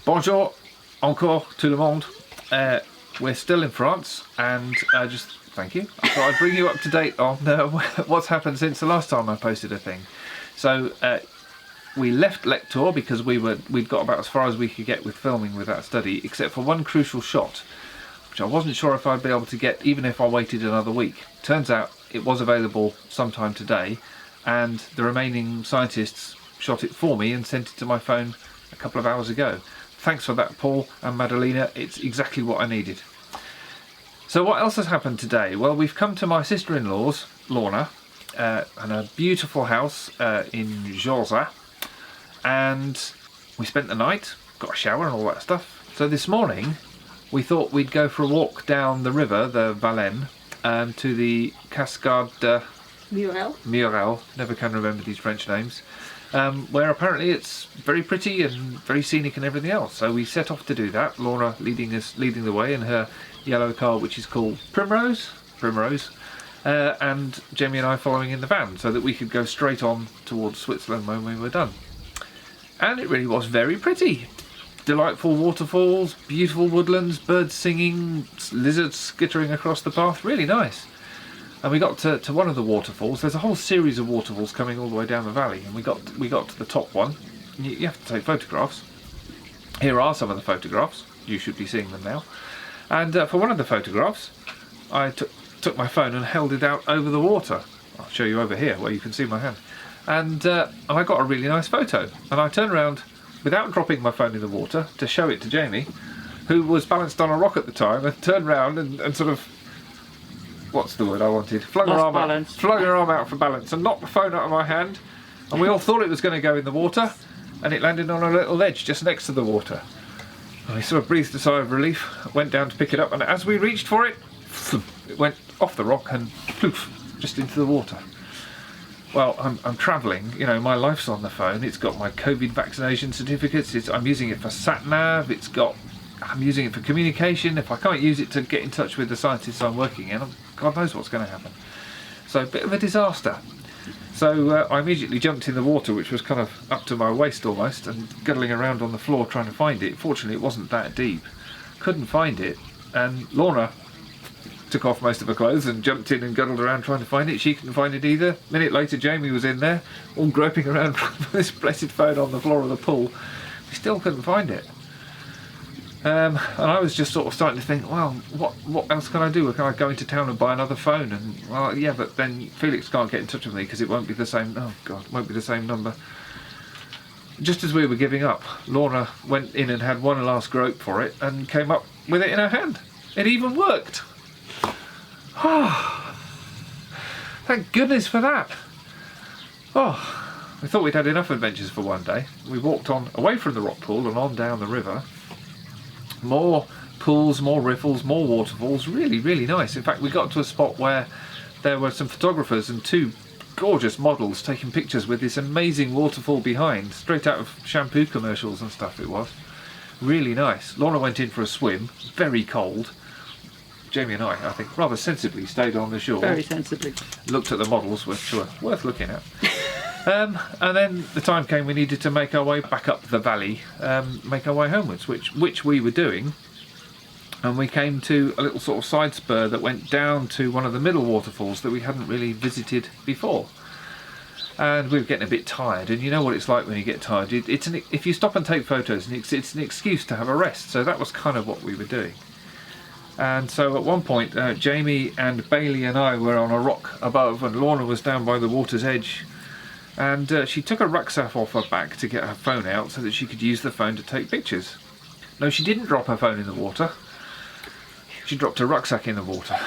Bonjour, encore tout le monde. We're still in France, and thank you. I thought I'd bring you up to date on what's happened since the last time I posted a thing. So we left Lectoure because we'd got about as far as we could get with filming with that study, except for one crucial shot, which I wasn't sure if I'd be able to get even if I waited another week. Turns out it was available sometime today, and the remaining scientists shot it for me and sent it to my phone a couple of hours ago. Thanks for that, Paul and Madalena. It's exactly what I needed. So what else has happened today? Well, we've come to my sister-in-law's, Lorna, and a beautiful house in Georgia, and we spent the night, got a shower and all that stuff. So this morning we thought we'd go for a walk down the river, the Valeine, to the Cascades Murel, never can remember these French names, where apparently it's very pretty and very scenic and everything else. So we set off to do that, Lorna leading the way in her yellow car, which is called Primrose, and Jamie and I following in the van, so that we could go straight on towards Switzerland when we were done. And it really was very pretty. Delightful waterfalls, beautiful woodlands, birds singing, lizards skittering across the path, really nice. And we got to one of the waterfalls. There's a whole series of waterfalls coming all the way down the valley, and we got to the top one. You have to take photographs. Here are some of the photographs. You should be seeing them now. And for one of the photographs, I took my phone and held it out over the water. I'll show you over here where you can see my hand. And I got a really nice photo. And I turned around without dropping my phone in the water to show it to Jamie, who was balanced on a rock at the time, and turned around and sort of, what's the word I wanted? Flung her arm out for balance and knocked the phone out of my hand. And we all thought it was going to go in the water, and it landed on a little ledge just next to the water. And we sort of breathed a sigh of relief, went down to pick it up, and as we reached for it, it went off the rock and poof, just into the water. Well, I'm travelling, you know, my life's on the phone. It's got my COVID vaccination certificates, I'm using it for sat-nav, I'm using it for communication. If I can't use it to get in touch with the scientists I'm working in, God knows what's going to happen. So a bit of a disaster. So I immediately jumped in the water, which was kind of up to my waist almost, and guddling around on the floor trying to find it. Fortunately, it wasn't that deep. Couldn't find it, and Lorna took off most of her clothes and jumped in and guddled around trying to find it. She couldn't find it either. A minute later, Jamie was in there, all groping around with this blessed phone on the floor of the pool. We still couldn't find it. And I was just sort of starting to think, well, what else can I do? Can I go into town and buy another phone? And well, yeah, but then Felix can't get in touch with me because it won't be the same. Oh God, it won't be the same number. Just as we were giving up, Lorna went in and had one last grope for it and came up with it in her hand. It even worked. Oh, thank goodness for that. Oh, we thought we'd had enough adventures for one day. We walked on away from the rock pool and on down the river. More pools, more riffles, more waterfalls. Really, really nice. In fact, we got to a spot where there were some photographers and two gorgeous models taking pictures with this amazing waterfall behind, straight out of shampoo commercials and stuff it was. Really nice. Lorna went in for a swim, very cold. Jamie and I think, rather sensibly stayed on the shore. Very sensibly. Looked at the models, which were worth looking at. And then the time came we needed to make our way back up the valley, make our way homewards, which we were doing. And we came to a little sort of side spur that went down to one of the middle waterfalls that we hadn't really visited before. And we were getting a bit tired, and you know what it's like when you get tired. If you stop and take photos, it's an excuse to have a rest. So that was kind of what we were doing. And so at one point, Jamie and Bailey and I were on a rock above, and Lorna was down by the water's edge. And she took a rucksack off her back to get her phone out so that she could use the phone to take pictures. No, she didn't drop her phone in the water. She dropped her rucksack in the water.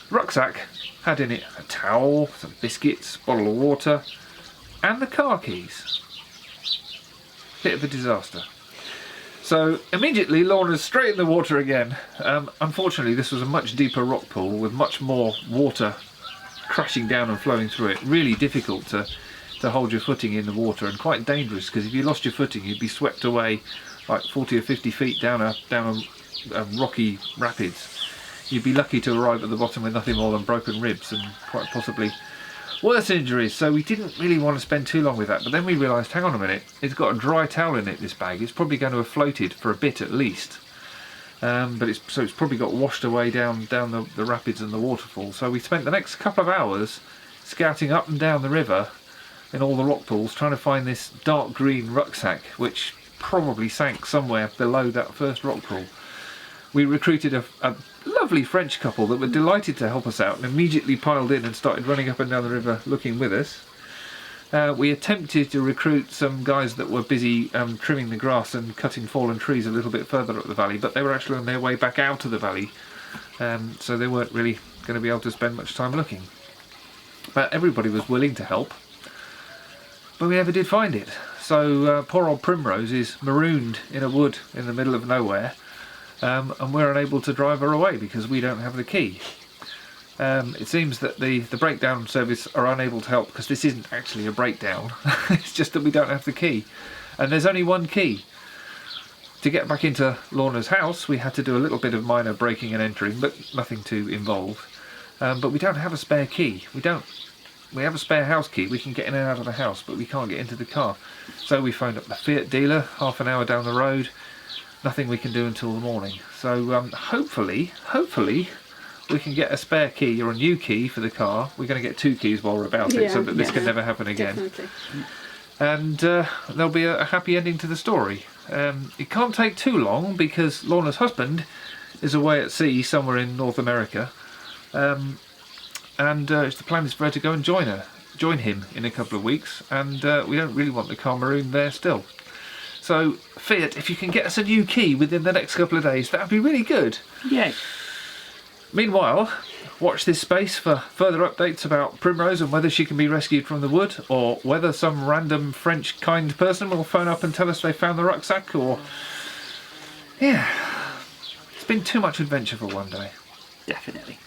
Rucksack had in it a towel, some biscuits, a bottle of water, and the car keys. Bit of a disaster. So immediately Lorna's straight in the water again. Unfortunately, this was a much deeper rock pool with much more water crashing down and flowing through it. Really difficult to hold your footing in the water, and quite dangerous, because if you lost your footing you'd be swept away like 40 or 50 feet down a rocky rapids. you'd be lucky to arrive at the bottom with nothing more than broken ribs and quite possibly worse injuries. So we didn't really want to spend too long with that. But then we realised, hang on a minute, it's got a dry towel in it, this bag. It's probably going to have floated for a bit at least. But it's probably got washed away down the rapids and the waterfall. So we spent the next couple of hours scouting up and down the river in all the rock pools, trying to find this dark green rucksack, which probably sank somewhere below that first rock pool. We recruited a lovely French couple that were delighted to help us out and immediately piled in and started running up and down the river looking with us. We attempted to recruit some guys that were busy trimming the grass and cutting fallen trees a little bit further up the valley, but they were actually on their way back out of the valley, so they weren't really going to be able to spend much time looking. But everybody was willing to help, but we never did find it. So poor old Primrose is marooned in a wood in the middle of nowhere, and we're unable to drive her away because we don't have the key. It seems that the breakdown service are unable to help because this isn't actually a breakdown. It's just that we don't have the key, and there's only one key. To get back into Lorna's house we had to do a little bit of minor breaking and entering, but nothing too involved. But we don't have a spare key. We have a spare house key. We can get in and out of the house, but we can't get into the car. So we phoned up the Fiat dealer half an hour down the road. Nothing we can do until the morning. So hopefully we can get a spare key or a new key for the car. We're going to get 2 keys while we're about it, so that this can never happen again. Definitely. And there'll be a happy ending to the story. It can't take too long because Lorna's husband is away at sea somewhere in North America, and the plan is for her to go and join him in a couple of weeks, and we don't really want the car marooned there still. So Fiat, if you can get us a new key within the next couple of days, that'd be really good. Yeah. Meanwhile, watch this space for further updates about Primrose and whether she can be rescued from the wood, or whether some random French kind person will phone up and tell us they found the rucksack, or... yeah, it's been too much adventure for one day. Definitely.